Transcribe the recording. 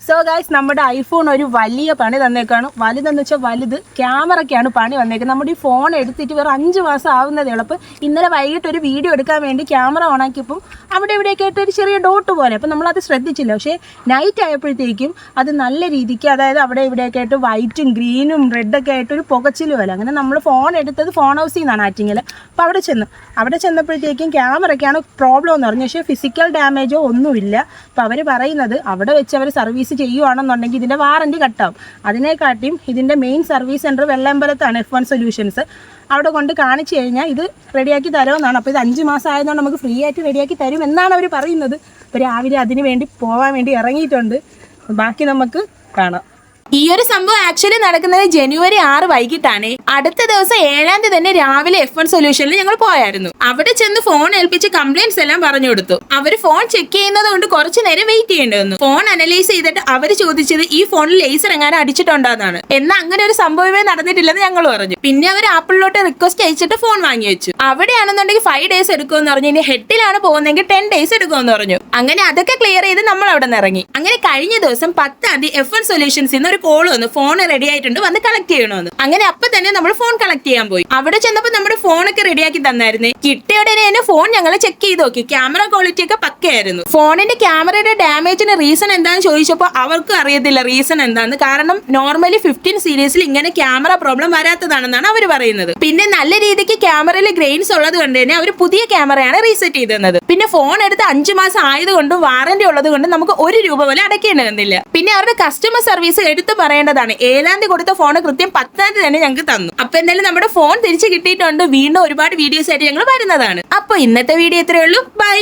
So guys, നമ്മുടെ iPhone ഒരു വലിയ പണി തന്നേക്കാണ്. വലുതെന്ന് വെച്ചാൽ വലുത് ക്യാമറയ്ക്കാണ് പണി വന്നേക്കുന്നത്. നമ്മുടെ ഈ ഫോൺ എടുത്തിട്ട് വേറെ 5 മാസം ആവുന്നതേ ഉള്ളൂ. അപ്പോൾ ഇന്നലെ വൈകിട്ട് ഒരു വീഡിയോ എടുക്കാൻ വേണ്ടി ക്യാമറ ഓണാക്കിയപ്പം അവിടെ ഇവിടെയൊക്കെ ആയിട്ട് ഒരു ചെറിയ ഡോട്ട് പോലെ. അപ്പോൾ നമ്മളത് ശ്രദ്ധിച്ചില്ല. പക്ഷേ നൈറ്റ് ആയപ്പോഴത്തേക്കും അത് നല്ല രീതിക്ക്, അതായത് അവിടെ ഇവിടെയൊക്കെ ആയിട്ട് വൈറ്റും ഗ്രീനും റെഡൊക്കെ ആയിട്ട് ഒരു പുകച്ചിൽ പോലെ. അങ്ങനെ നമ്മൾ ഫോൺ എടുത്തത് ഫോൺ ഹൗസിൽ നിന്നാണ്, ആറ്റിങ്ങൽ. അപ്പോൾ അവിടെ ചെന്നപ്പോഴത്തേക്കും ക്യാമറയ്ക്കാണ് പ്രോബ്ലം എന്ന് പറഞ്ഞു. പക്ഷേ ഫിസിക്കൽ ഡാമേജോ ഒന്നുമില്ല. അപ്പോൾ അവർ പറയുന്നത് അവിടെ വെച്ച് അവർ സർവീസ് ചെയ്യുവാണെന്നുണ്ടെങ്കിൽ ഇതിൻ്റെ വാറൻറ്റി കട്ടാവും. അതിനെക്കാട്ടിയും ഇതിൻ്റെ മെയിൻ സർവീസ് സെൻറ്റർ വെള്ളയമ്പലത്താണ്, F1 സൊല്യൂഷൻസ്. അവിടെ കൊണ്ട് കാണിച്ചു കഴിഞ്ഞാൽ ഇത് റെഡിയാക്കി തരുമെന്നാണ്. അപ്പോൾ ഇത് 5 മാസം ആയതുകൊണ്ട് നമുക്ക് ഫ്രീ ആയിട്ട് റെഡിയാക്കി തരും എന്നാണ് അവർ പറയുന്നത്. അപ്പോൾ രാവിലെ അതിന് വേണ്ടി പോകാൻ വേണ്ടി ഇറങ്ങിയിട്ടുണ്ട്. ബാക്കി നമുക്ക് കാണാം. ഈ ഒരു സംഭവം ആക്ച്വലി നടക്കുന്നത് ജനുവരി 6 വൈകിട്ടാണ്. അടുത്ത ദിവസം 7-ാം തീയതി തന്നെ രാവിലെ F1 സൊല്യൂഷനിൽ ഞങ്ങൾ പോയായിരുന്നു. അവിടെ ചെന്ന് ഫോൺ ഏൽപ്പിച്ച് കംപ്ലൈന്റ്സ് എല്ലാം പറഞ്ഞു കൊടുത്തു. അവർ ഫോൺ ചെക്ക് ചെയ്യുന്നത് കൊണ്ട് കുറച്ചു നേരം വെയിറ്റ് ചെയ്യേണ്ടി വന്നു. ഫോൺ അനലൈസ് ചെയ്തിട്ട് അവർ ചോദിച്ചത് ഈ ഫോണിൽ ലേസർ എങ്ങാനും അടിച്ചിട്ടുണ്ടോന്നാണ്. എന്നാൽ അങ്ങനെ ഒരു സംഭവമേ നടന്നിട്ടില്ലെന്ന് ഞങ്ങൾ പറഞ്ഞു. പിന്നെ അവർ ആപ്പിളിലോട്ട് റിക്വസ്റ്റ് അയച്ചിട്ട് ഫോൺ വാങ്ങി വെച്ചു. അവിടെയാണെന്നുണ്ടെങ്കിൽ 5 days എടുക്കുമെന്ന് പറഞ്ഞു. ഇനി ഹെഡിലാണ് പോകുന്നെങ്കിൽ 10 days എടുക്കുമെന്ന് പറഞ്ഞു. അങ്ങനെ അതൊക്കെ ക്ലിയർ ചെയ്ത് നമ്മൾ അവിടെ നിന്ന് ഇറങ്ങി. അങ്ങനെ കഴിഞ്ഞ ദിവസം 10-ാം തീയതി F1 സൊല്യൂഷൻസ് കോൾ വന്നു, ഫോൺ റെഡി ആയിട്ടുണ്ട്, വന്ന് കളക്ട് ചെയ്യണമെന്ന്. അങ്ങനെ അപ്പൊ തന്നെ നമ്മൾ ഫോൺ കളക്ട് ചെയ്യാൻ പോയി. അവിടെ ചെന്നപ്പോൾ നമ്മുടെ ഫോണൊക്കെ റെഡിയാക്കി തന്നായിരുന്നു. കിട്ടിയ ഉടനെ തന്നെ ഫോൺ ഞങ്ങൾ ചെക്ക് ചെയ്ത് നോക്കി. ക്യാമറ ക്വാളിറ്റി ഒക്കെ പക്കയായിരുന്നു. ഫോണിന്റെ ക്യാമറയുടെ ഡാമേജിന് റീസൺ എന്താണെന്ന് ചോദിച്ചപ്പോൾ അവർക്കും അറിയത്തില്ല റീസൺ എന്താന്ന്. കാരണം നോർമലി 15 സീരീസിൽ ഇങ്ങനെ ക്യാമറ പ്രോബ്ലം വരാത്തതാണെന്നാണ് അവർ പറയുന്നത്. പിന്നെ നല്ല രീതിക്ക് ക്യാമറയിൽ ഗ്രെയിൻസ് ഉള്ളത് കൊണ്ട് തന്നെ അവർ പുതിയ ക്യാമറയാണ് റീസെറ്റ് ചെയ്ത് തന്നത്. പിന്നെ ഫോൺ എടുത്ത് 5 മാസം ആയതുകൊണ്ടും വാറന്റി ഉള്ളത് കൊണ്ടും നമുക്ക് 1 രൂപ പോലും അടയ്ക്കേണ്ടി വന്നില്ല. പിന്നെ അവരുടെ കസ്റ്റമർ സർവീസ് എടുത്ത് പറയേണ്ടതാണ്. 7-ാം തീയതി കൊടുത്ത ഫോൺ കൃത്യം 10-ാം തീയതി തന്നെ ഞങ്ങൾക്ക് തന്നു. അപ്പൊ എന്തായാലും നമ്മുടെ ഫോൺ തിരിച്ചു കിട്ടിയിട്ടുണ്ട്. വീണ്ടും ഒരുപാട് വീഡിയോസ് ആയിട്ട് ഞങ്ങൾ വരുന്നതാണ്. അപ്പൊ ഇന്നത്തെ വീഡിയോ ഇത്രയേ ഉള്ളൂ. ബൈ.